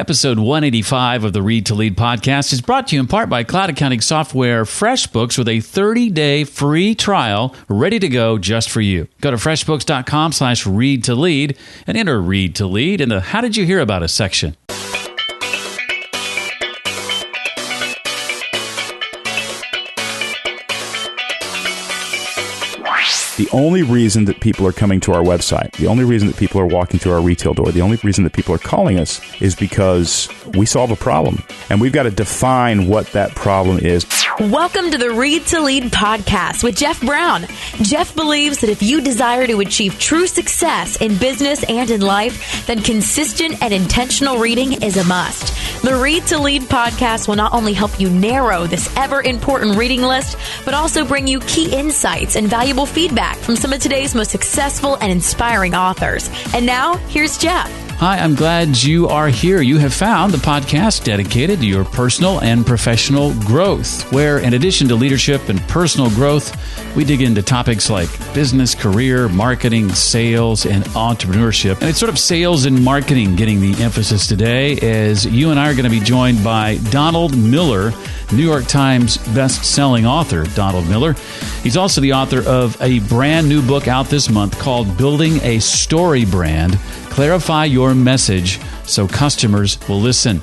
Episode 185 of the Read to Lead podcast is brought to you in part by cloud accounting software FreshBooks with a 30-day free trial ready to go just for you. Go to freshbooks.com/read to lead and enter Read to Lead in the How Did You Hear About Us section. The only reason that people are coming to our website, the only reason that people are walking through our retail door, the only reason that people are calling us is because we solve a problem. And we've got to define what that problem is. Welcome to the Read to Lead podcast with Jeff Brown. Jeff believes that if you desire to achieve true success in business and in life, then consistent and intentional reading is a must. The Read to Lead podcast will not only help you narrow this ever-important reading list, but also bring you key insights and valuable feedback from some of today's most successful and inspiring authors. And now, here's Jeff. Hi, I'm glad you are here. You have found the podcast dedicated to your personal and professional growth, where in addition to leadership and personal growth, we dig into topics like business, career, marketing, sales, and entrepreneurship. And it's sort of sales and marketing getting the emphasis today, as you and I are going to be joined by Donald Miller, New York Times best-selling author, Donald Miller. He's also the author of a brand new book out this month called Building a StoryBrand. Clarify your message so customers will listen.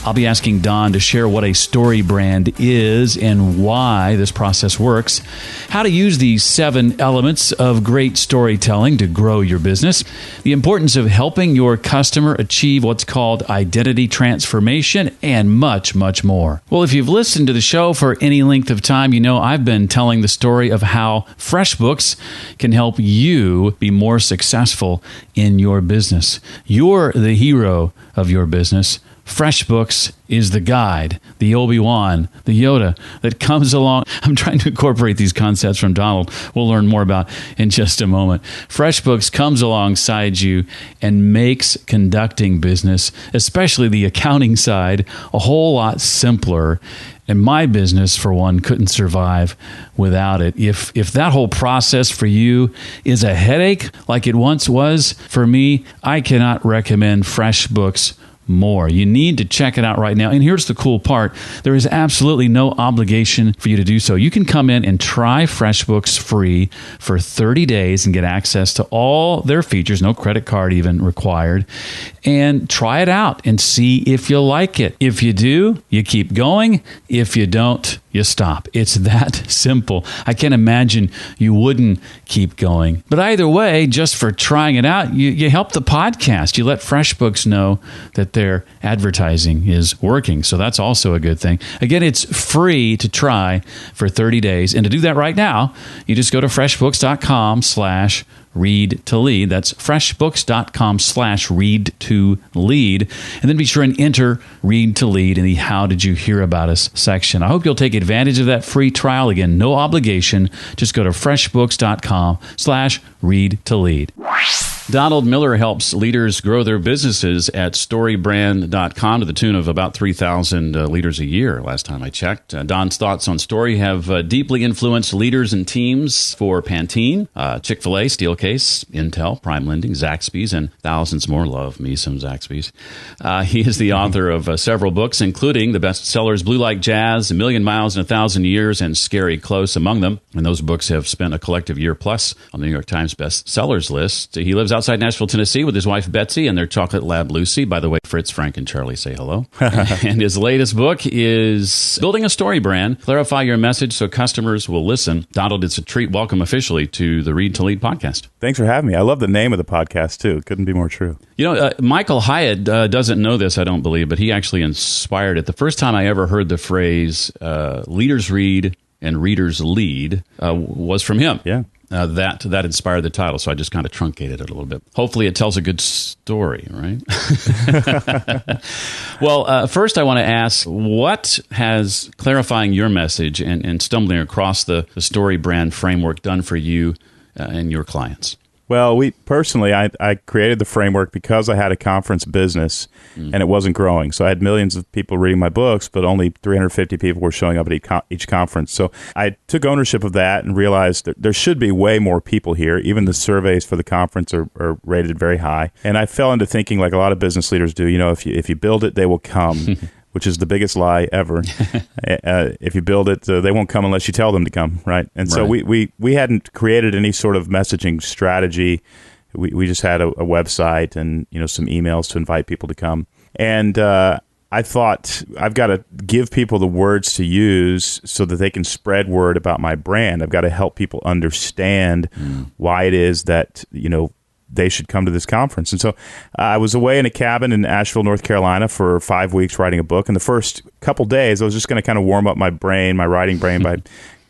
I'll be asking Don to share what a story brand is and why this process works, how to use these 7 elements of great storytelling to grow your business, the importance of helping your customer achieve what's called identity transformation, and much, much more. Well, if you've listened to the show for any length of time, you know I've been telling the story of how FreshBooks can help you be more successful in your business. You're the hero of your business. FreshBooks is the guide, the Obi-Wan, the Yoda that comes along. I'm trying to incorporate these concepts from Donald. We'll learn more about in just a moment. FreshBooks comes alongside you and makes conducting business, especially the accounting side, a whole lot simpler. And my business, for one, couldn't survive without it. If that whole process for you is a headache like it once was for me, I cannot recommend FreshBooks more. You need to check it out right now. And here's the cool part. There is absolutely no obligation for you to do so. You can come in and try FreshBooks free for 30 days and get access to all their features, no credit card even required, and try it out and see if you like it. If you do, you keep going. If you don't, you stop. It's that simple. I can't imagine you wouldn't keep going. But either way, just for trying it out, you help the podcast. You let FreshBooks know that their advertising is working. So that's also a good thing. Again, it's free to try for 30 days. And to do that right now, you just go to freshbooks.com/read to lead. That's freshbooks.com/read to lead. And then be sure and enter Read to Lead in the How Did You Hear About Us section. I hope you'll take advantage of that free trial. Again, no obligation. Just go to freshbooks.com/read to lead. Donald Miller helps leaders grow their businesses at StoryBrand.com to the tune of about 3,000 leaders a year, last time I checked. Don's thoughts on Story have deeply influenced leaders and teams for Pantene, Chick-fil-A, Steelcase, Intel, Prime Lending, Zaxby's, and thousands more. Love me some Zaxby's. He is the author of several books, including the bestsellers Blue Like Jazz, A Million Miles in 1,000 Years, and Scary Close among them. And those books have spent a collective year plus on the New York Times bestsellers list. He lives outside Nashville, Tennessee with his wife Betsy and their chocolate lab Lucy. By the way, Fritz, Frank, and Charlie say hello. And his latest book is Building a Story Brand. Clarify your message so customers will listen. Donald, it's a treat. Welcome officially to the Read to Lead podcast. Thanks for having me. I love the name of the podcast, too. Couldn't be more true. You know, Michael Hyatt doesn't know this, I don't believe, but he actually inspired it. The first time I ever heard the phrase leaders read and readers lead was from him. Yeah. That inspired the title, so I just kind of truncated it a little bit. Hopefully it tells a good story, right? Well, first I want to ask, what has clarifying your message and stumbling across the StoryBrand framework done for you and your clients? Well, I created the framework because I had a conference business and it wasn't growing. So I had millions of people reading my books, but only 350 people were showing up at each conference. So I took ownership of that and realized that there should be way more people here. Even the surveys for the conference are rated very high. And I fell into thinking like a lot of business leaders do, if you build it, they will come. Which is the biggest lie ever. If you build it, they won't come unless you tell them to come, right? And so we hadn't created any sort of messaging strategy. We just had a website and some emails to invite people to come. And I thought I've got to give people the words to use so that they can spread word about my brand. I've got to help people understand why it is that they should come to this conference. And so I was away in a cabin in Asheville, North Carolina for 5 weeks writing a book. And the first couple days, I was just going to kind of warm up my writing brain by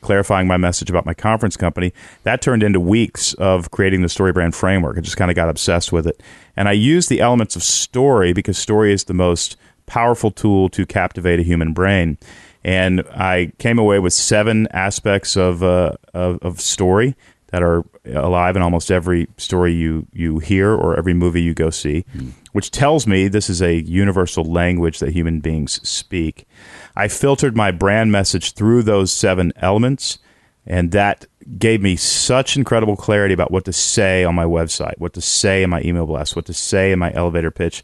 clarifying my message about my conference company. That turned into weeks of creating the StoryBrand framework. I just kind of got obsessed with it. And I used the elements of story because story is the most powerful tool to captivate a human brain. And I came away with 7 aspects of story that are alive in almost every story you hear or every movie you go see, which tells me this is a universal language that human beings speak. I filtered my brand message through those 7 elements, and that gave me such incredible clarity about what to say on my website, what to say in my email blast, what to say in my elevator pitch.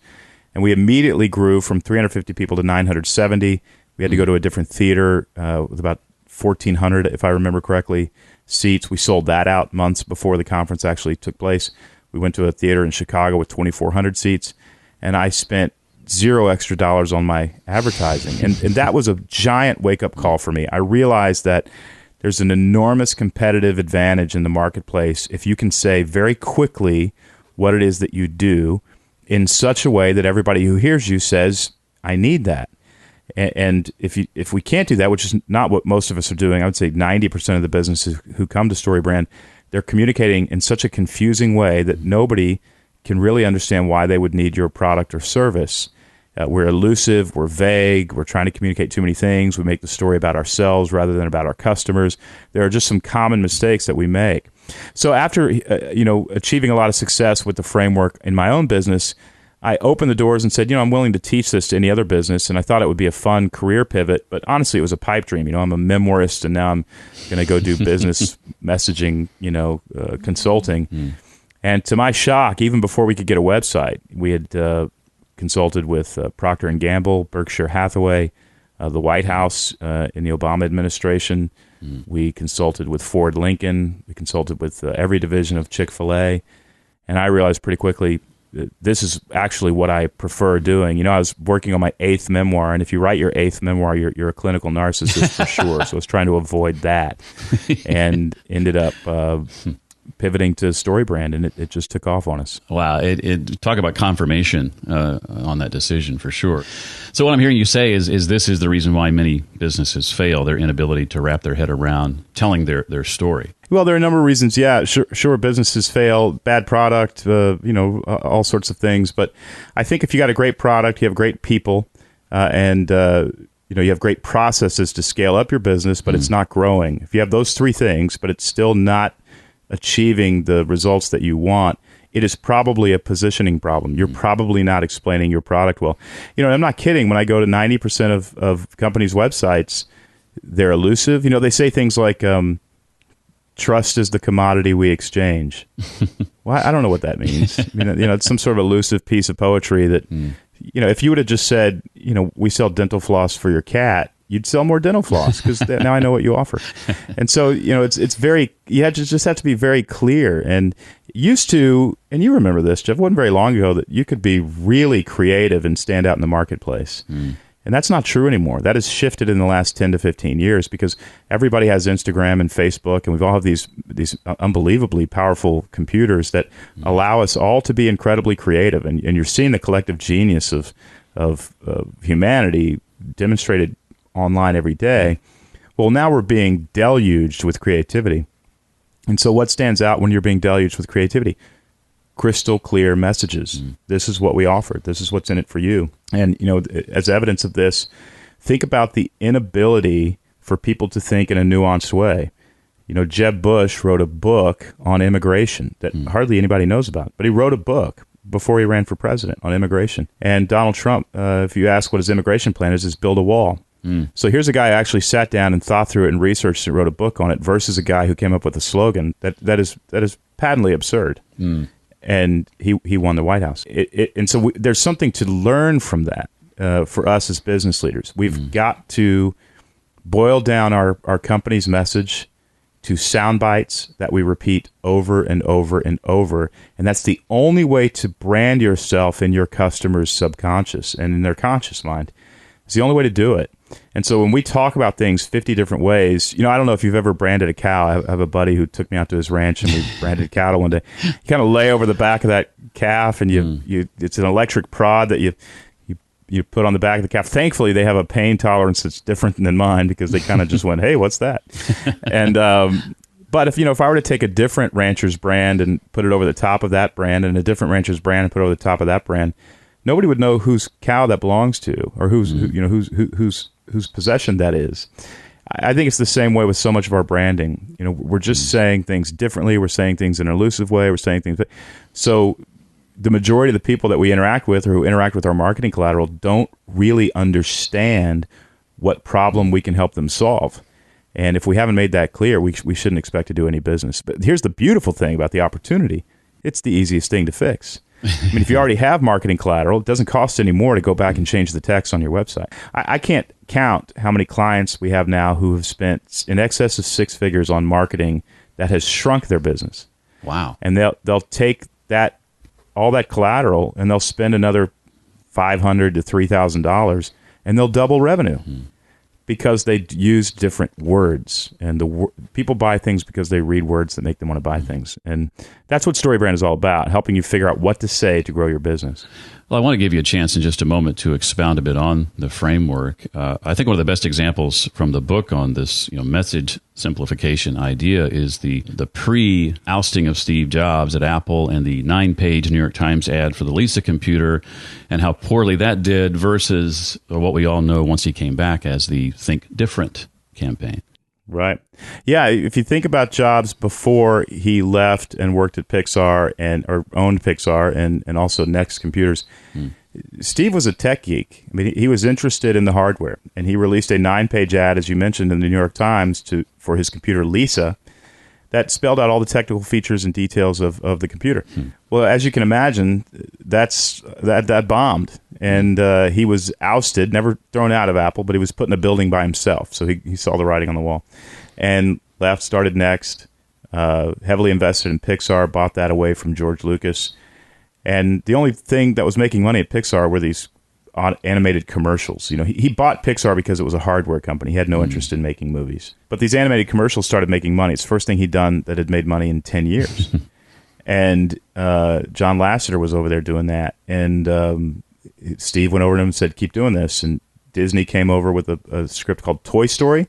And we immediately grew from 350 people to 970. We had to go to a different theater with about 1,400, if I remember correctly, seats. We sold that out months before the conference actually took place. We went to a theater in Chicago with 2,400 seats, and I spent $0 extra on my advertising. And that was a giant wake-up call for me. I realized that there's an enormous competitive advantage in the marketplace if you can say very quickly what it is that you do in such a way that everybody who hears you says, I need that. And if we can't do that, which is not what most of us are doing, I would say 90% of the businesses who come to StoryBrand, they're communicating in such a confusing way that nobody can really understand why they would need your product or service. We're elusive, we're vague, we're trying to communicate too many things. We make the story about ourselves rather than about our customers. There are just some common mistakes that we make. So after achieving a lot of success with the framework in my own business, I opened the doors and said, I'm willing to teach this to any other business, and I thought it would be a fun career pivot, but honestly, it was a pipe dream. I'm a memoirist, and now I'm going to go do business messaging, consulting. And to my shock, even before we could get a website, we had consulted with Procter & Gamble, Berkshire Hathaway, the White House in the Obama administration. We consulted with Ford Lincoln. We consulted with every division of Chick-fil-A. And I realized pretty quickly, this is actually what I prefer doing. I was working on my 8th memoir, and if you write your 8th memoir, you're a clinical narcissist for sure. So I was trying to avoid that, and ended up pivoting to StoryBrand, and it just took off on us. Wow, it talk about confirmation on that decision for sure. So what I'm hearing you say is this is the reason why many businesses fail: their inability to wrap their head around telling their story. Well, there are a number of reasons. Yeah, sure, businesses fail, bad product, all sorts of things. But I think if you got a great product, you have great people, and you have great processes to scale up your business, but it's not growing. If you have those 3 things, but it's still not achieving the results that you want, it is probably a positioning problem. You're probably not explaining your product well. I'm not kidding. When I go to 90% of companies' websites, they're elusive. They say things like, trust is the commodity we exchange. Well, I don't know what that means. It's some sort of elusive piece of poetry that, if you would have just said, we sell dental floss for your cat, you'd sell more dental floss because now I know what you offer. And so, it's very, just have to be very clear. And used to, and you remember this, Jeff, it wasn't very long ago that you could be really creative and stand out in the marketplace. And that's not true anymore. That has shifted in the last 10 to 15 years because everybody has Instagram and Facebook, and we've all have these unbelievably powerful computers that allow us all to be incredibly creative. And you're seeing the collective genius of humanity demonstrated online every day. Well, now we're being deluged with creativity. And so what stands out when you're being deluged with creativity? Crystal clear messages. This is what we offer. This is what's in it for you. And, as evidence of this, think about the inability for people to think in a nuanced way. Jeb Bush wrote a book on immigration that hardly anybody knows about, but he wrote a book before he ran for president on immigration. And Donald Trump, if you ask what his immigration plan is build a wall. So here's a guy who actually sat down and thought through it and researched and wrote a book on it versus a guy who came up with a slogan that is patently absurd. And he won the White House. And so there's something to learn from that for us as business leaders. We've got to boil down our company's message to sound bites that we repeat over and over and over. And that's the only way to brand yourself in your customer's subconscious and in their conscious mind. It's the only way to do it. And so when we talk about things 50 different ways, I don't know if you've ever branded a cow. I have a buddy who took me out to his ranch and we branded cattle one day. You kind of lay over the back of that calf and it's an electric prod that you put on the back of the calf. Thankfully, they have a pain tolerance that's different than mine because they kind of just went, hey, what's that? And but if I were to take a different rancher's brand and put it over the top of that brand and a different rancher's brand and put it over the top of that brand, nobody would know whose cow that belongs to or whose possession that is. I think it's the same way with so much of our branding. We're just saying things differently. We're saying things in an elusive way. We're saying things. So the majority of the people that we interact with or who interact with our marketing collateral don't really understand what problem we can help them solve. And if we haven't made that clear, we shouldn't expect to do any business. But here's the beautiful thing about the opportunity. It's the easiest thing to fix. I mean, if you already have marketing collateral, it doesn't cost any more to go back and change the text on your website. I can't count how many clients we have now who have spent in excess of 6 figures on marketing that has shrunk their business. Wow. And they'll take all that collateral and they'll spend another $500 to $3,000 and they'll double revenue because they use different words. And people buy things because they read words that make them want to buy things. And that's what StoryBrand is all about, helping you figure out what to say to grow your business. Well, I want to give you a chance in just a moment to expound a bit on the framework. I think one of the best examples from the book on this message simplification idea is the pre-ousting of Steve Jobs at Apple and the 9-page New York Times ad for the Lisa computer and how poorly that did versus what we all know once he came back as the Think Different campaign. Right. Yeah, if you think about Jobs before he left and worked at Pixar or owned Pixar and also Next Computers, Steve was a tech geek. I mean, he was interested in the hardware, and he released a 9-page ad, as you mentioned, in the New York Times for his computer Lisa that spelled out all the technical features and details of the computer. Well, as you can imagine, that bombed. And he was ousted, never thrown out of Apple, but he was put in a building by himself. So he saw the writing on the wall. And left, started Next, heavily invested in Pixar, bought that away from George Lucas. And the only thing that was making money at Pixar were these animated commercials. He bought Pixar because it was a hardware company. He had no interest in making movies. But these animated commercials started making money. It's the first thing he'd done that had made money in 10 years. And John Lasseter was over there doing that. And Steve went over to him and said, keep doing this. And Disney came over with a script called Toy Story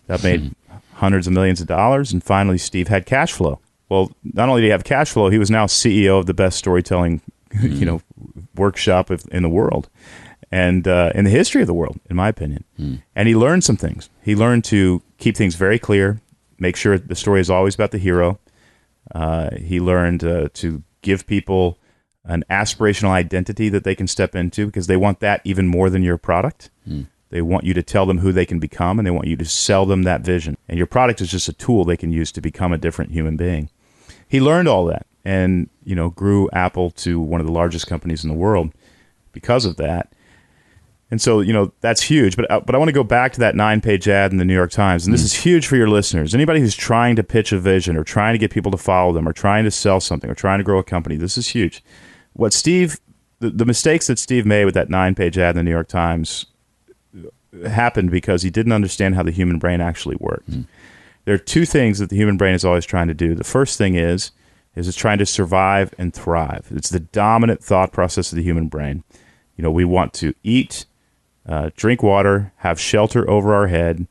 that made hundreds of millions of dollars. And finally, Steve had cash flow. Well, not only did he have cash flow, he was now CEO of the best storytelling workshop in the world and in the history of the world, in my opinion. And he learned some things. He learned to keep things very clear, make sure the story is always about the hero. He learned to give people an aspirational identity that they can step into because they want that even more than your product. They want you to tell them who they can become, and they want you to sell them that vision. And your product is just a tool they can use to become a different human being. He learned all that and, grew Apple to one of the largest companies in the world because of that. And so, that's huge. But I want to go back to that 9-page ad in the New York Times. And this is huge for your listeners. Anybody who's trying to pitch a vision or trying to get people to follow them or trying to sell something or trying to grow a company, this is huge. What the mistakes that Steve made with that 9-page ad in the New York Times happened because he didn't understand how the human brain actually worked. There are 2 things that the human brain is always trying to do. The first thing is it's trying to survive and thrive. It's the dominant thought process of the human brain. We want to eat, drink water, have shelter over our head,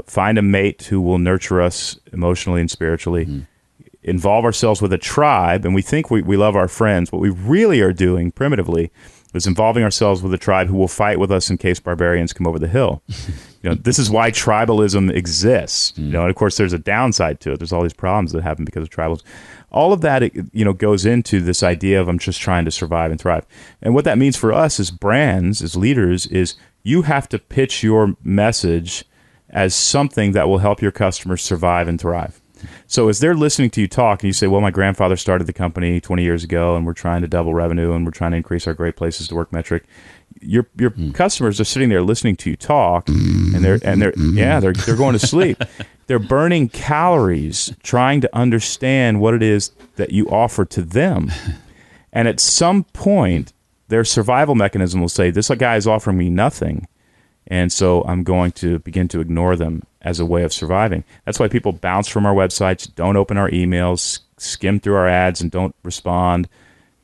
find a mate who will nurture us emotionally and spiritually, involve ourselves with a tribe, and we think we love our friends. What we really are doing primitively is involving ourselves with a tribe who will fight with us in case barbarians come over the hill. This is why tribalism exists. And of course, there's a downside to it. There's all these problems that happen because of tribalism. All of that, goes into this idea of I'm just trying to survive and thrive. And what that means for us as brands, as leaders, is you have to pitch your message as something that will help your customers survive and thrive. So as they're listening to you talk and you say, well, my grandfather started the company 20 years ago and we're trying to double revenue and we're trying to increase our great places to work metric, your customers are sitting there listening to you talk and they're going to sleep. They're burning calories trying to understand what it is that you offer to them. And at some point, their survival mechanism will say, this guy is offering me nothing. And so I'm going to begin to ignore them as a way of surviving. That's why people bounce from our websites, don't open our emails, skim through our ads and don't respond,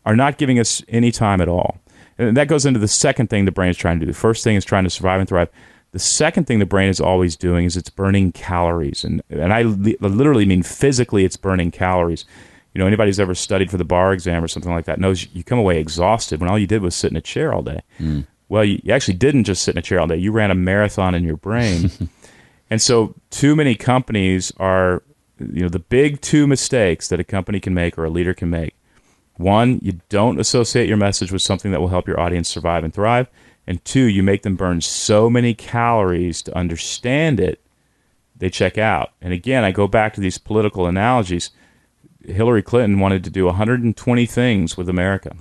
are not giving us any time at all. And that goes into the second thing the brain is trying to do. The first thing is trying to survive and thrive. The second thing the brain is always doing is it's burning calories. And I literally mean physically it's burning calories. Anybody who's ever studied for the bar exam or something like that knows you come away exhausted when all you did was sit in a chair all day. Well, you actually didn't just sit in a chair all day. You ran a marathon in your brain. And so too many companies are, the big two mistakes that a company can make or a leader can make. One, you don't associate your message with something that will help your audience survive and thrive. And two, you make them burn so many calories to understand it, they check out. And again, I go back to these political analogies. Hillary Clinton wanted to do 120 things with America.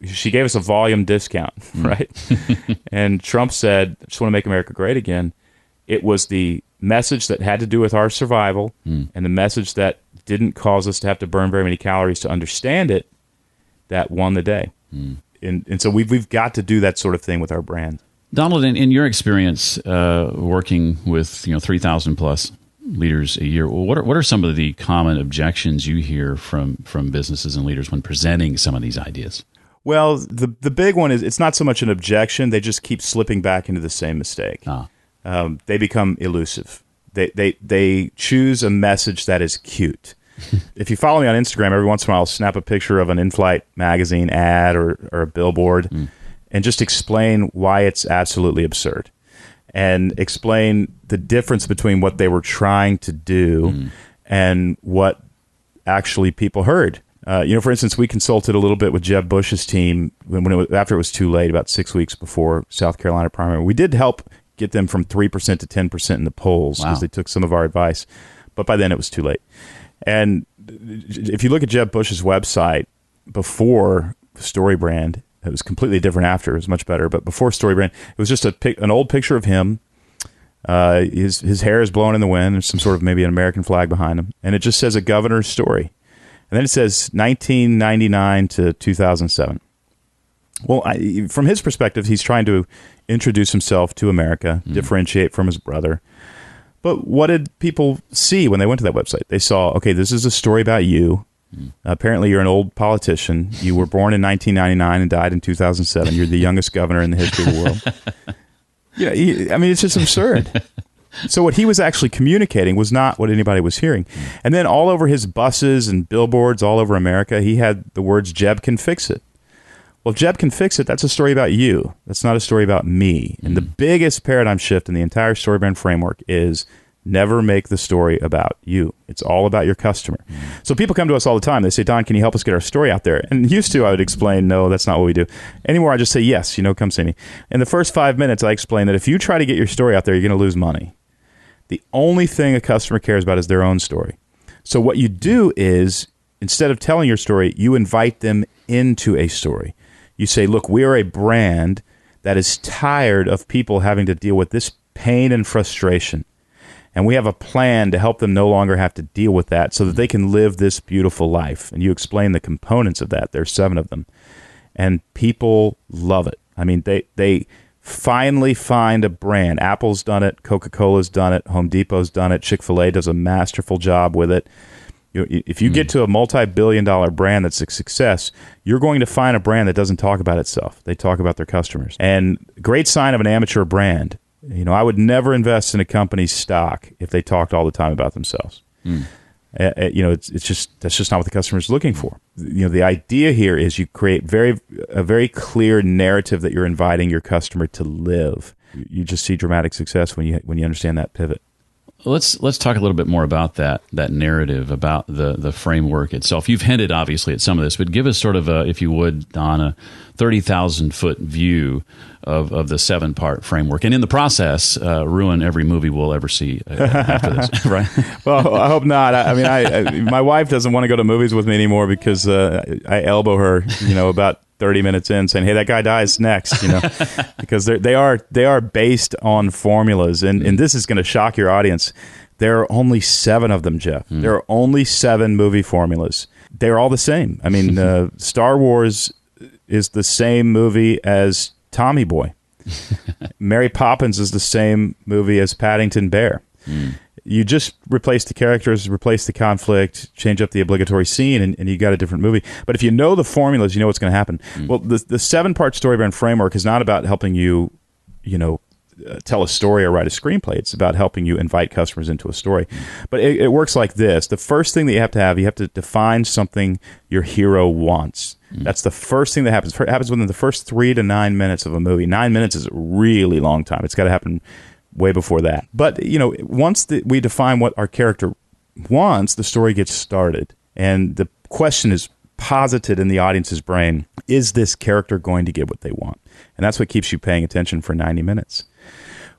She gave us a volume discount, right? And Trump said, I just want to make America great again. It was the message that had to do with our survival and the message that didn't cause us to have to burn very many calories to understand it that won the day. And so we've got to do that sort of thing with our brand. Donald, in your experience working with 3,000 plus leaders a year, what are some of the common objections you hear from businesses and leaders when presenting some of these ideas? Well, the big one is it's not so much an objection; they just keep slipping back into the same mistake. They become elusive. They choose a message that is cute. If you follow me on Instagram, every once in a while I'll snap a picture of an in-flight magazine ad or a billboard and just explain why it's absolutely absurd and explain the difference between what they were trying to do and what actually people heard. For instance, we consulted a little bit with Jeb Bush's team after it was too late, about 6 weeks before South Carolina primary. We did help get them from 3% to 10% in the polls because they took some of our advice. But by then it was too late. And if you look at Jeb Bush's website before StoryBrand, it was completely different after. It was much better. But before StoryBrand, it was just an old picture of him. His hair is blowing in the wind. There's some sort of maybe an American flag behind him. And it just says a governor's story. And then it says 1999 to 2007. Well, from his perspective, he's trying to introduce himself to America, differentiate from his brother. But what did people see when they went to that website? They saw, okay, this is a story about you. Apparently, you're an old politician. You were born in 1999 and died in 2007. You're the youngest governor in the history of the world. It's just absurd. So what he was actually communicating was not what anybody was hearing. And then all over his buses and billboards all over America, he had the words, Jeb can fix it. Well, if Jeb can fix it, that's a story about you. That's not a story about me. And the biggest paradigm shift in the entire StoryBrand framework is never make the story about you. It's all about your customer. So people come to us all the time. They say, Don, can you help us get our story out there? And used to, I would explain, no, that's not what we do. Anymore, I just say, yes, come see me. In the first 5 minutes, I explain that if you try to get your story out there, you're going to lose money. The only thing a customer cares about is their own story. So what you do is, instead of telling your story, you invite them into a story. You say, look, we are a brand that is tired of people having to deal with this pain and frustration. And we have a plan to help them no longer have to deal with that so that they can live this beautiful life. And you explain the components of that. There's 7 of them. And people love it. I mean, they finally find a brand. Apple's done it. Coca-Cola's done it. Home Depot's done it. Chick-fil-A does a masterful job with it. If you get to a multi-billion-dollar brand that's a success, you're going to find a brand that doesn't talk about itself. They talk about their customers. And great sign of an amateur brand. I would never invest in a company's stock if they talked all the time about themselves. It's just that's just not what the customer is looking for. The idea here is you create a very clear narrative that you're inviting your customer to live. You just see dramatic success when you understand that pivot. Let's talk a little bit more about that narrative, about the framework itself. You've hinted obviously at some of this, but give us sort of a, if you would, Don, a 30,000-foot view of the 7-part framework, and in the process, ruin every movie we'll ever see after this. Right? Well, I hope not. My wife doesn't want to go to movies with me anymore because I elbow her, about 30 minutes in, saying, "Hey, that guy dies next," because they are based on formulas, and this is going to shock your audience. There are only 7 of them, Jeff. There are only 7 movie formulas. They're all the same. I mean, Star Wars is the same movie as Tommy Boy. Mary Poppins is the same movie as Paddington Bear. You just replace the characters, replace the conflict, change up the obligatory scene, and you got a different movie. But if you know the formulas, you know what's going to happen. Well, the 7-part StoryBrand framework is not about helping you, tell a story or write a screenplay. It's about helping you invite customers into a story. But it works like this. The first thing that you have to define something your hero wants. That's the first thing that happens. It happens within the first 3 to 9 minutes of a movie. 9 minutes is a really long time. It's got to happen way before that. But, once we define what our character wants, the story gets started. And the question is posited in the audience's brain, is this character going to get what they want? And that's what keeps you paying attention for 90 minutes.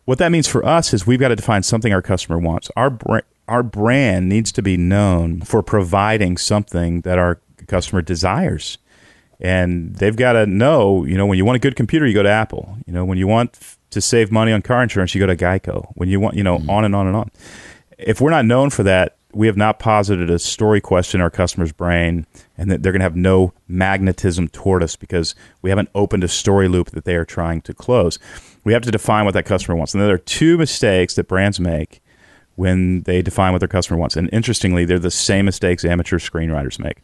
What that means for us is we've got to define something our customer wants. Our brand needs to be known for providing something that our customer desires. And they've got to know, when you want a good computer, you go to Apple. When you want to save money on car insurance, you go to Geico. When you want, on and on and on. If we're not known for that, we have not posited a story question in our customer's brain, and that they're going to have no magnetism toward us because we haven't opened a story loop that they are trying to close. We have to define what that customer wants. And there are 2 mistakes that brands make when they define what their customer wants. And interestingly, they're the same mistakes amateur screenwriters make.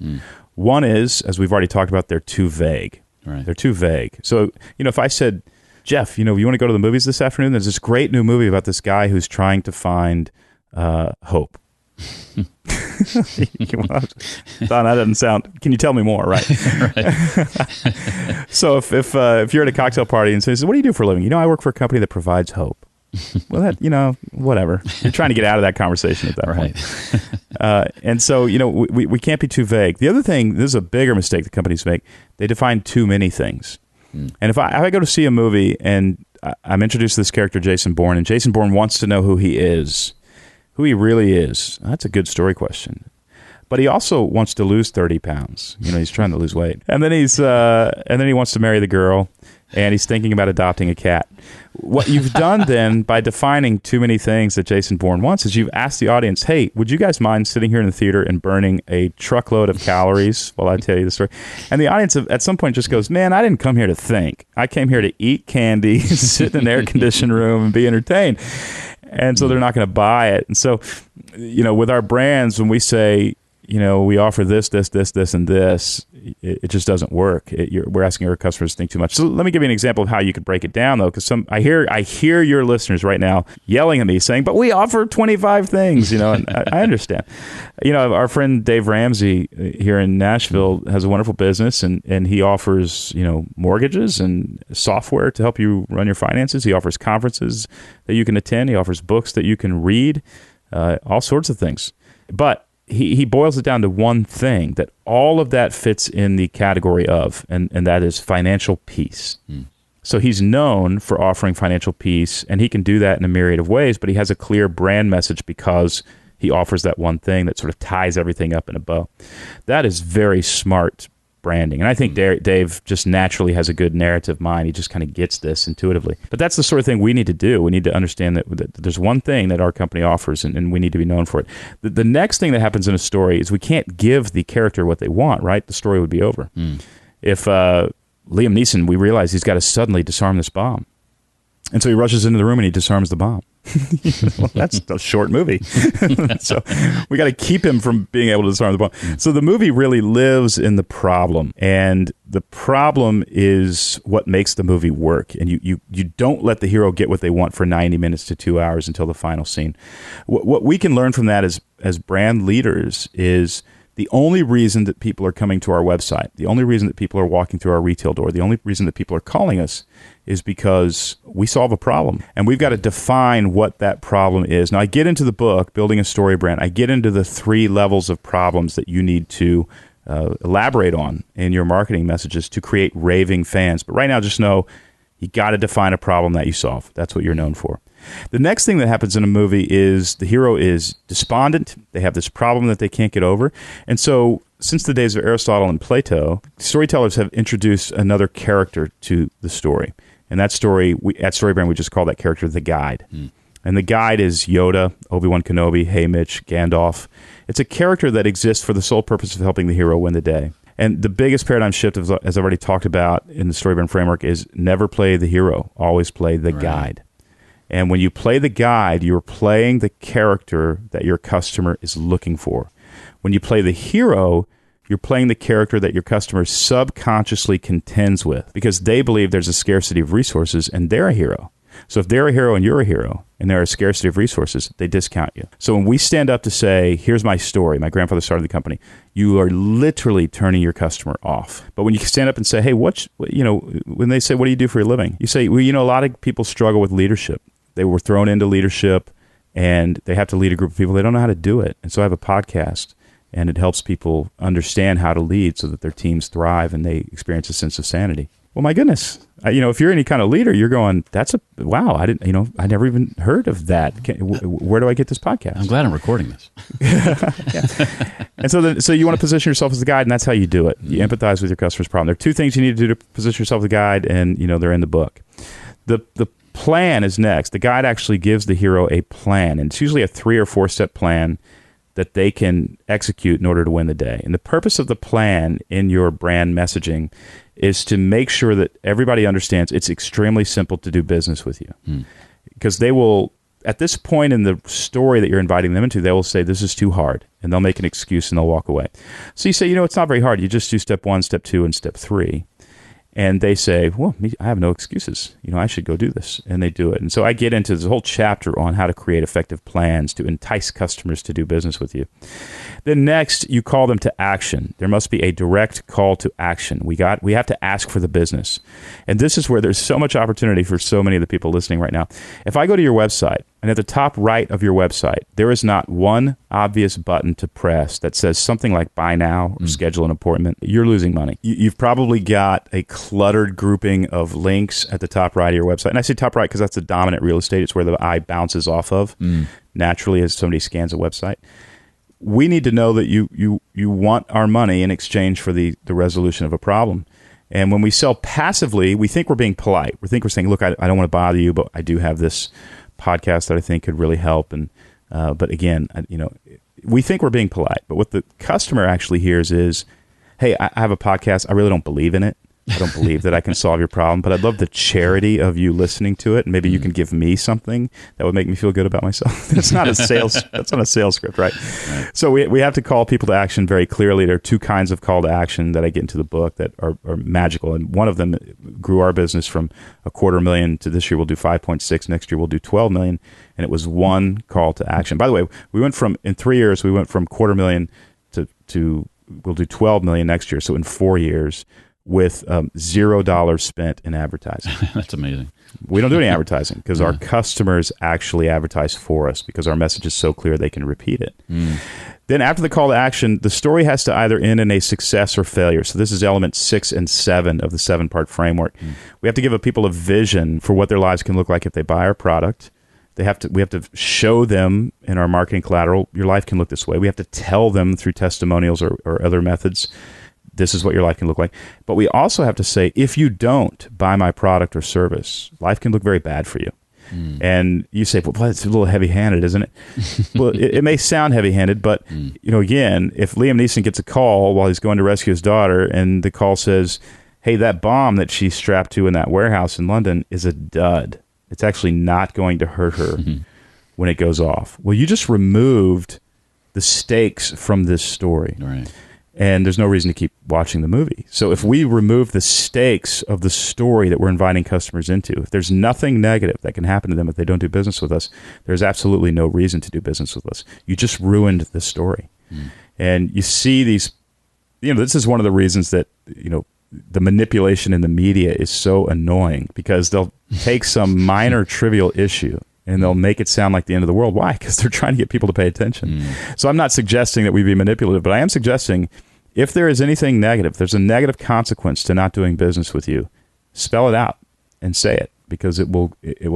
One is, as we've already talked about, they're too vague. Right. They're too vague. So, if I said, Jeff, you want to go to the movies this afternoon? There's this great new movie about this guy who's trying to find hope. Don, that doesn't sound. Can you tell me more? Right. So if you're at a cocktail party and says, "What do you do for a living?" I work for a company that provides hope. Well, that whatever. You're trying to get out of that conversation at that point. And so we can't be too vague. The other thing, this is a bigger mistake that companies make. They define too many things. And if I go to see a movie and I'm introduced to this character Jason Bourne, and Jason Bourne wants to know who he is. Who he really is. That's a good story question. But he also wants to lose 30 pounds. He's trying to lose weight. And then he wants to marry the girl, and he's thinking about adopting a cat. What you've done then by defining too many things that Jason Bourne wants is you've asked the audience, "Hey, would you guys mind sitting here in the theater and burning a truckload of calories while I tell you the story?" And the audience at some point just goes, "Man, I didn't come here to think. I came here to eat candy, sit in an air-conditioned room, and be entertained." And so they're not going to buy it. And so, with our brands, when we say, we offer this, and this, it just doesn't work. We're asking our customers to think too much. So let me give you an example of how you could break it down, though, because I hear your listeners right now yelling at me saying, "But we offer 25 things," and I understand. Our friend Dave Ramsey here in Nashville has a wonderful business, and he offers, mortgages and software to help you run your finances. He offers conferences that you can attend. He offers books that you can read, all sorts of things. But he boils it down to one thing, that all of that fits in the category of, and that is financial peace. So he's known for offering financial peace, and he can do that in a myriad of ways, but he has a clear brand message because he offers that one thing that sort of ties everything up in a bow. That is very smart branding. And I think Dave just naturally has a good narrative mind. He just kind of gets this intuitively. But that's the sort of thing we need to do. We need to understand that there's one thing that our company offers, and we need to be known for it. The next thing that happens in a story is we can't give the character what they want, right? The story would be over. If Liam Neeson, we realize he's got to suddenly disarm this bomb. And so he rushes into the room and he disarms the bomb. Well, that's a short movie. So we got to keep him from being able to disarm the bomb. So the movie really lives in the problem, and the problem is what makes the movie work. And you don't let the hero get what they want for 90 minutes to 2 hours until the final scene. What we can learn from that as brand leaders is the only reason that people are coming to our website, the only reason that people are walking through our retail door, the only reason that people are calling us is because we solve a problem. And we've got to define what that problem is. Now, I get into the book, Building a Story Brand, I get into the 3 levels of problems that you need to elaborate on in your marketing messages to create raving fans. But right now, just know you got to define a problem that you solve. That's what you're known for. The next thing that happens in a movie is the hero is despondent. They have this problem that they can't get over. And so since the days of Aristotle and Plato, storytellers have introduced another character to the story. And that story, at StoryBrand, we just call that character the guide. And the guide is Yoda, Obi-Wan Kenobi, Haymitch, Gandalf. It's a character that exists for the sole purpose of helping the hero win the day. And the biggest paradigm shift, as I've already talked about in the StoryBrand framework, is never play the hero, always play the guide. And when you play the guide, you're playing the character that your customer is looking for. When you play the hero, you're playing the character that your customer subconsciously contends with because they believe there's a scarcity of resources and they're a hero. So if they're a hero and you're a hero and there are a scarcity of resources, they discount you. So when we stand up to say, here's my story, my grandfather started the company, you are literally turning your customer off. But when you stand up and say, hey, when they say, what do you do for a living? You say, well, a lot of people struggle with leadership. They were thrown into leadership and they have to lead a group of people. They don't know how to do it. And so I have a podcast and it helps people understand how to lead so that their teams thrive and they experience a sense of sanity. Well, my goodness, if you're any kind of leader, you're going, wow, I never even heard of that. Where do I get this podcast? I'm glad I'm recording this. Yeah. And so you want to position yourself as the guide, and that's how you do it. You empathize with your customer's problem. There are 2 things you need to do to position yourself as a guide, and they're in the book. The plan is next. The guide actually gives the hero a plan, and it's usually a 3 or 4 step plan that they can execute in order to win the day. And the purpose of the plan in your brand messaging is to make sure that everybody understands it's extremely simple to do business with you. Because they will, at this point in the story that you're inviting them into, they will say, this is too hard. And they'll make an excuse and they'll walk away. So you say, it's not very hard. You just do step 1, step 2, and step 3. And they say, well, I have no excuses. I should go do this. And they do it. And so I get into this whole chapter on how to create effective plans to entice customers to do business with you. Then next, you call them to action. There must be a direct call to action. We have to ask for the business. And this is where there's so much opportunity for so many of the people listening right now. If I go to your website, and at the top right of your website, there is not one obvious button to press that says something like buy now or schedule an appointment, you're losing money. You've probably got a cluttered grouping of links at the top right of your website. And I say top right because that's the dominant real estate. It's where the eye bounces off of naturally as somebody scans a website. We need to know that you want our money in exchange for the resolution of a problem. And when we sell passively, we think we're being polite. We think we're saying, look, I don't want to bother you, but I do have this podcast that I think could really help. And but again, we think we're being polite. But what the customer actually hears is, hey, I have a podcast. I really don't believe in it. I don't believe that I can solve your problem, but I'd love the charity of you listening to it. And maybe you can give me something that would make me feel good about myself. That's not a sales. That's not a sales script, right? So we have to call people to action very clearly. There are 2 kinds of call to action that I get into the book that are magical, and one of them grew our business from $250,000 to this year we'll do 5.6. Next year we'll do 12 million, and it was one call to action. By the way, in 3 years we went from $250,000 to we'll do 12 million next year. So in 4 years. With $0 spent in advertising. That's amazing. We don't do any advertising because our customers actually advertise for us because our message is so clear they can repeat it. Then after the call to action, the story has to either end in a success or failure. So this is element 6 and 7 of the 7-part framework. We have to give people a vision for what their lives can look like if they buy our product. We have to show them in our marketing collateral, your life can look this way. We have to tell them through testimonials or other methods, this is what your life can look like. But we also have to say, if you don't buy my product or service, life can look very bad for you. And you say, well, it's a little heavy-handed, isn't it? Well, it may sound heavy-handed, but again, if Liam Neeson gets a call while he's going to rescue his daughter, and the call says, hey, that bomb that she's strapped to in that warehouse in London is a dud. It's actually not going to hurt her. when it goes off. Well, you just removed the stakes from this story. Right. And there's no reason to keep watching the movie. So if we remove the stakes of the story that we're inviting customers into, if there's nothing negative that can happen to them if they don't do business with us, there's absolutely no reason to do business with us. You just ruined the story. And you see these, this is one of the reasons that, the manipulation in the media is so annoying, because they'll take some minor trivial issue and they'll make it sound like the end of the world. Why? Because they're trying to get people to pay attention. So I'm not suggesting that we be manipulative, but I am suggesting if there is anything negative, if there's a negative consequence to not doing business with you, spell it out and say it, because it will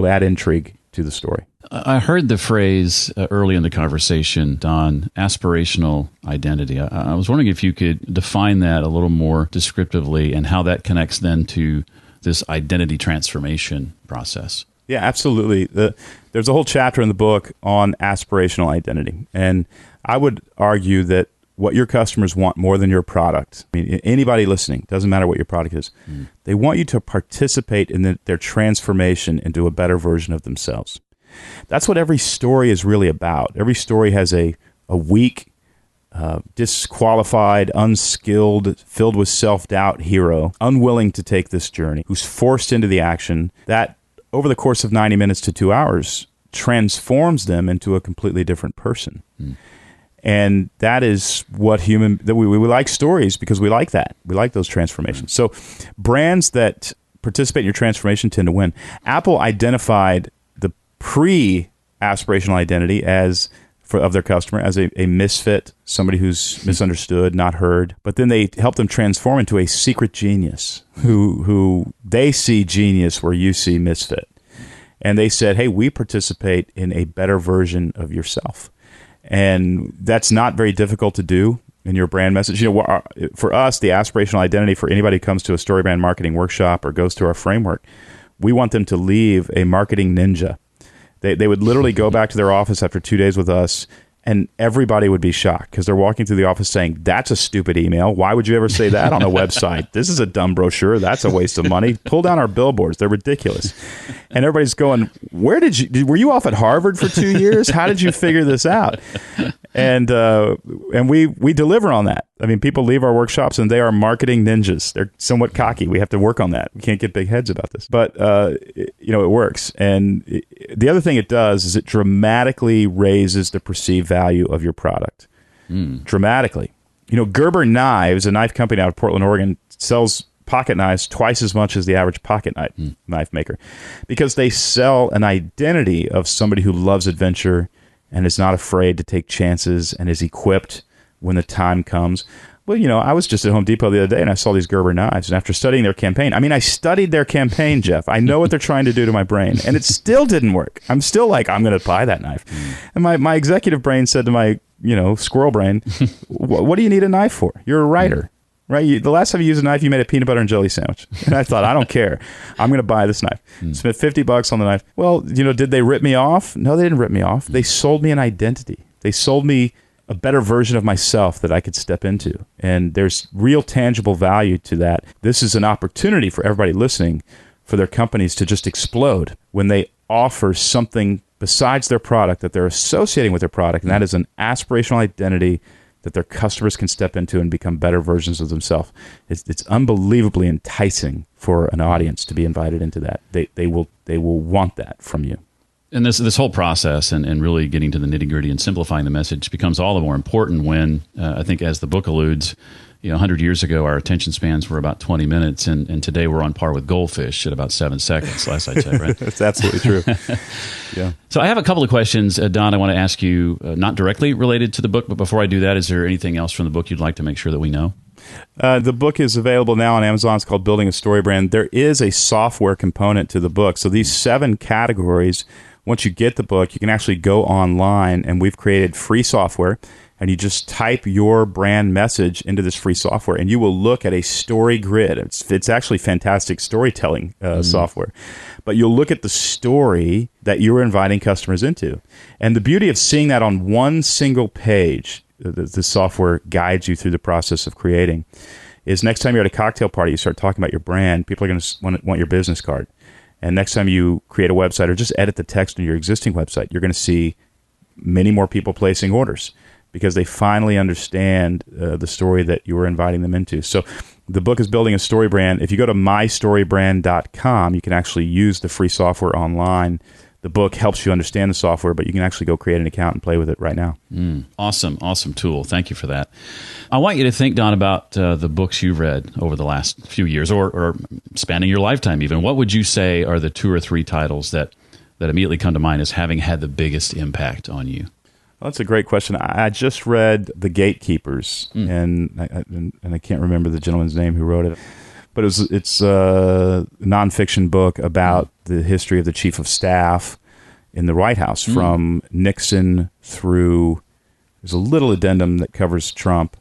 add intrigue to the story. I heard the phrase early in the conversation, Don, aspirational identity. I was wondering if you could define that a little more descriptively and how that connects then to this identity transformation process. Yeah, absolutely. There's a whole chapter in the book on aspirational identity. And I would argue that what your customers want more than your product, I mean, anybody listening, doesn't matter what your product is, they want you to participate in their transformation into a better version of themselves. That's what every story is really about. Every story has a weak, disqualified, unskilled, filled with self-doubt hero, unwilling to take this journey, who's forced into the action that, over the course of 90 minutes to 2 hours, transforms them into a completely different person. And that is what we like stories, because we like that. We like those transformations. So brands that participate in your transformation tend to win. Apple identified the pre-aspirational identity of their customer as a misfit, somebody who's misunderstood, not heard. But then they help them transform into a secret genius who they see genius where you see misfit. And they said, hey, we participate in a better version of yourself. And that's not very difficult to do in your brand message. For us, the aspirational identity, for anybody who comes to a StoryBrand marketing workshop or goes through our framework, we want them to leave a marketing ninja. They would literally go back to their office after 2 days with us, and everybody would be shocked, because they're walking through the office saying, that's a stupid email. Why would you ever say that on a website? This is a dumb brochure. That's a waste of money. Pull down our billboards. They're ridiculous. And everybody's going, were you off at Harvard for 2 years? How did you figure this out? And we deliver on that. I mean, people leave our workshops and they are marketing ninjas. They're somewhat cocky. We have to work on that. We can't get big heads about this, but it works. And the other thing it does is it dramatically raises the perceived value of your product. Dramatically. Gerber Knives, a knife company out of Portland, Oregon, sells pocket knives twice as much as the average pocket knife maker, because they sell an identity of somebody who loves adventure and is not afraid to take chances and is equipped when the time comes. Well, I was just at Home Depot the other day and I saw these Gerber knives, and after studying their campaign, I studied their campaign, Jeff. I know what they're trying to do to my brain, and it still didn't work. I'm still like, I'm going to buy that knife. And my executive brain said to my, squirrel brain, what do you need a knife for? You're a writer, right? The last time you used a knife, you made a peanut butter and jelly sandwich. And I thought, I don't care. I'm going to buy this knife. Spent $50 on the knife. Well, did they rip me off? No, they didn't rip me off. They sold me an identity. They sold me a better version of myself that I could step into. And there's real tangible value to that. This is an opportunity for everybody listening, for their companies to just explode when they offer something besides their product that they're associating with their product, and that is an aspirational identity that their customers can step into and become better versions of themselves. It's unbelievably enticing for an audience to be invited into that. They will want that from you. And this whole process and really getting to the nitty-gritty and simplifying the message becomes all the more important when, I think as the book alludes, 100 years ago, our attention spans were about 20 minutes, and today we're on par with goldfish at about 7 seconds, last I checked, right? That's absolutely true. Yeah. So I have a couple of questions, Don, I want to ask you, not directly related to the book, but before I do that, is there anything else from the book you'd like to make sure that we know? The book is available now on Amazon. It's called Building a StoryBrand. There is a software component to the book. So these 7 categories, once you get the book, you can actually go online, and we've created free software, and you just type your brand message into this free software, and you will look at a story grid. It's actually fantastic storytelling software. But you'll look at the story that you're inviting customers into. And the beauty of seeing that on one single page, the software guides you through the process of creating, is next time you're at a cocktail party, you start talking about your brand, people are going to want your business card. And next time you create a website or just edit the text on your existing website, you're going to see many more people placing orders because they finally understand the story that you were inviting them into. So the book is Building a Story Brand. If you go to mystorybrand.com, you can actually use the free software online. The book helps you understand the software, but you can actually go create an account and play with it right now. Awesome tool. Thank you for that. I want you to think, Don, about the books you've read over the last few years or spanning your lifetime even. What would you say are the 2 or 3 titles that immediately come to mind as having had the biggest impact on you? Well, that's a great question. I just read The Gatekeepers, and I can't remember the gentleman's name who wrote it. But it's a nonfiction book about the history of the chief of staff in the White House from Nixon through. There's a little addendum that covers Trump,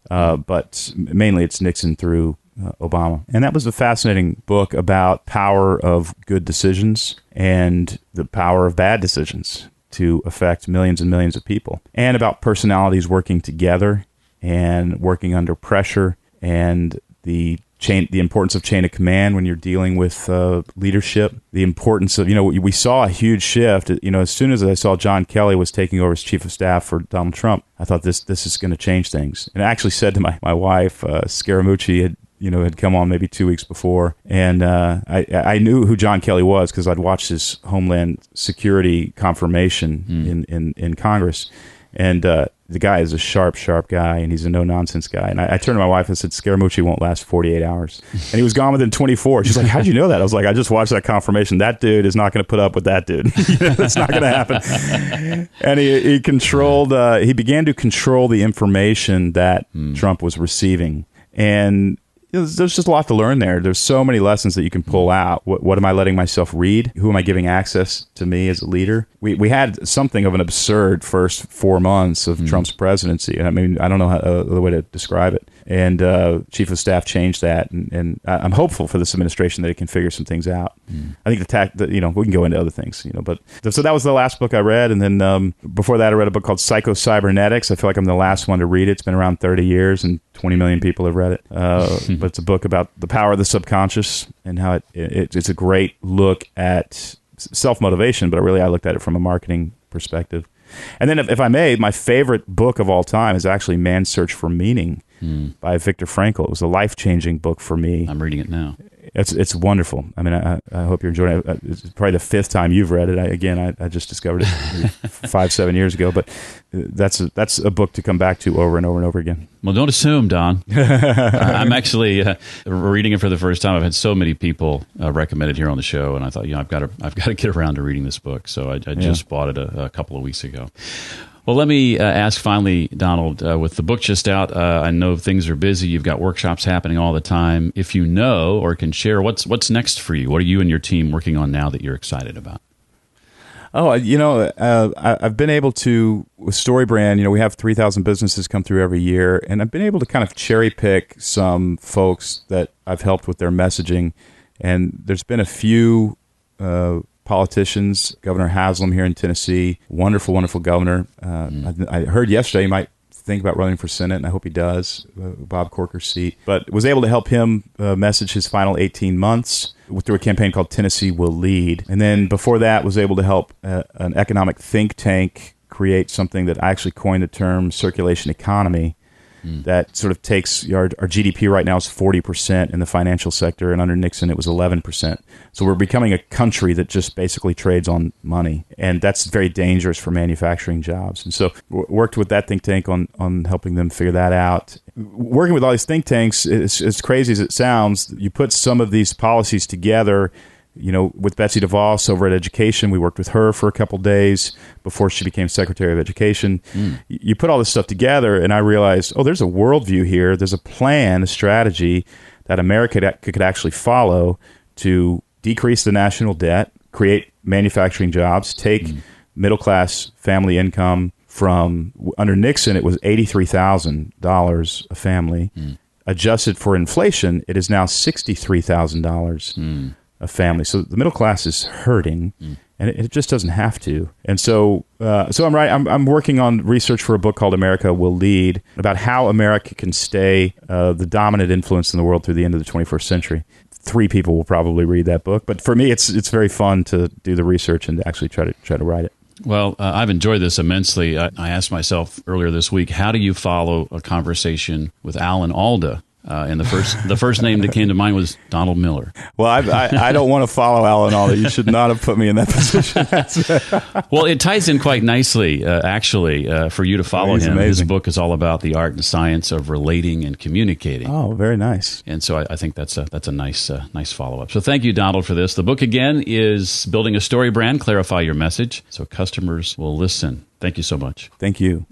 but mainly it's Nixon through Obama. And that was a fascinating book about power of good decisions and the power of bad decisions to affect millions and millions of people, and about personalities working together and working under pressure, and the importance of chain of command when you're dealing with leadership, the importance of, we saw a huge shift. As soon as I saw John Kelly was taking over as chief of staff for Donald Trump, I thought this is going to change things. And I actually said to my wife, Scaramucci had come on maybe 2 weeks before, and I knew who John Kelly was because I'd watched his Homeland Security confirmation in Congress, and the guy is a sharp guy, and he's a no-nonsense guy. And I turned to my wife and said, Scaramucci won't last 48 hours. And he was gone within 24. She's like, how'd you know that? I was like, I just watched that confirmation. That dude is not going to put up with that dude. It's not going to happen. And he began to control the information that Trump was receiving. And there's just a lot to learn there. There's so many lessons that you can pull out. What am I letting myself read? Who am I giving access to me as a leader? We had something of an absurd first 4 months of Trump's presidency. I mean, I don't know the way to describe it. And chief of staff changed that, and I'm hopeful for this administration that it can figure some things out. I think we can go into other things, but so that was the last book I read, and then before that I read a book called Cybernetics. I feel like I'm the last one to read it. It's been around 30 years, and 20 million people have read it. But it's a book about the power of the subconscious and how it's a great look at self-motivation, but I looked at it from a marketing perspective. And then, if I may, my favorite book of all time is actually Man's Search for Meaning by Viktor Frankl. It was a life-changing book for me. I'm reading it now. It's wonderful. I mean, I hope you're enjoying it. It's probably the 5th time you've read it. I just discovered it 5-7 years ago, but that's a book to come back to over and over and over again. Well, don't assume, Don. I'm actually reading it for the first time. I've had so many people recommend it here on the show, and I thought, I've got to get around to reading this book. So I just bought it a couple of weeks ago. Well, let me ask finally, Donald, with the book just out, I know things are busy. You've got workshops happening all the time. If you know or can share, what's next for you? What are you and your team working on now that you're excited about? Oh, I've been able to, with StoryBrand, we have 3,000 businesses come through every year, and I've been able to kind of cherry pick some folks that I've helped with their messaging. And there's been a few politicians, Governor Haslam here in Tennessee, wonderful governor. I heard yesterday he might think about running for Senate, and I hope he does, Bob Corker's seat. But was able to help him message his final 18 months through a campaign called Tennessee Will Lead. And then before that, was able to help an economic think tank create something that I actually coined the term circulation economy. That sort of takes our GDP right now is 40% in the financial sector, and under Nixon it was 11%. So we're becoming a country that just basically trades on money, and that's very dangerous for manufacturing jobs. And so worked with that think tank on helping them figure that out. Working with all these think tanks, as crazy as it sounds, you put some of these policies together. With Betsy DeVos over at Education, we worked with her for a couple days before she became Secretary of Education. You put all this stuff together, and I realized, there's a worldview here. There's a plan, a strategy that America could actually follow to decrease the national debt, create manufacturing jobs, take middle-class family income from, under Nixon, it was $83,000 a family. Adjusted for inflation, it is now $63,000 a family. So the middle class is hurting, and it just doesn't have to. And so I'm working on research for a book called America Will Lead, about how America can stay the dominant influence in the world through the end of the 21st century. 3 people will probably read that book. But for me, it's very fun to do the research and to actually try to write it. Well, I've enjoyed this immensely. I asked myself earlier this week, how do you follow a conversation with Alan Alda? And the first name that came to mind was Donald Miller. Well, I don't want to follow Alan Alda. You should not have put me in that position. Well, it ties in quite nicely, actually, for you to follow him. Amazing. His book is all about the art and science of relating and communicating. Oh, very nice. And so I think that's a nice follow-up. So thank you, Donald, for this. The book, again, is Building a Story Brand, Clarify Your Message, so customers will listen. Thank you so much. Thank you.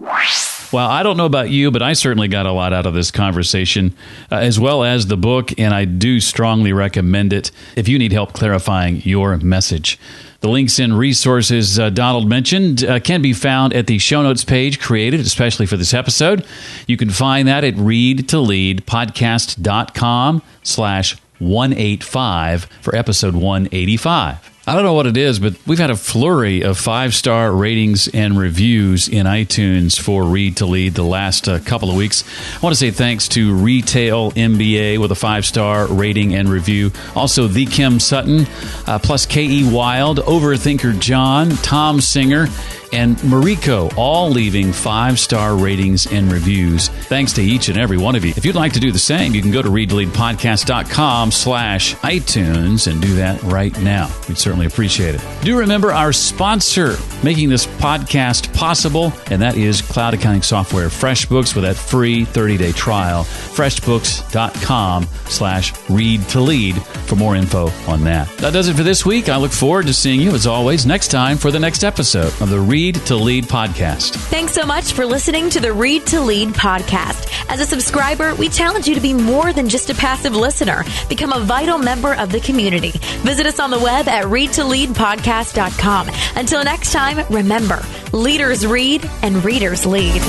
Well, I don't know about you, but I certainly got a lot out of this conversation, as well as the book, and I do strongly recommend it if you need help clarifying your message. The links and resources Donald mentioned can be found at the show notes page created especially for this episode. You can find that at readtoleadpodcast.com/185 for episode 185. I don't know what it is, but we've had a flurry of 5-star ratings and reviews in iTunes for Read to Lead the last couple of weeks. I want to say thanks to Retail MBA with a 5-star rating and review. Also, The Kim Sutton, plus K.E. Wild, Overthinker John, Tom Singer, and Mariko, all leaving 5-star ratings and reviews. Thanks to each and every one of you. If you'd like to do the same, you can go to readtoleadpodcast.com/iTunes and do that right now. We'd certainly appreciate it. Do remember our sponsor making this podcast possible, and that is cloud accounting software FreshBooks with that free 30-day trial. FreshBooks.com/readtolead for more info on that. That does it for this week. I look forward to seeing you, as always, next time for the next episode of the Read to Lead podcast. Thanks so much for listening to the Read to Lead podcast. As a subscriber, we challenge you to be more than just a passive listener. Become a vital member of the community. Visit us on the web at readtoleadpodcast.com. Until next time, remember, leaders read and readers lead.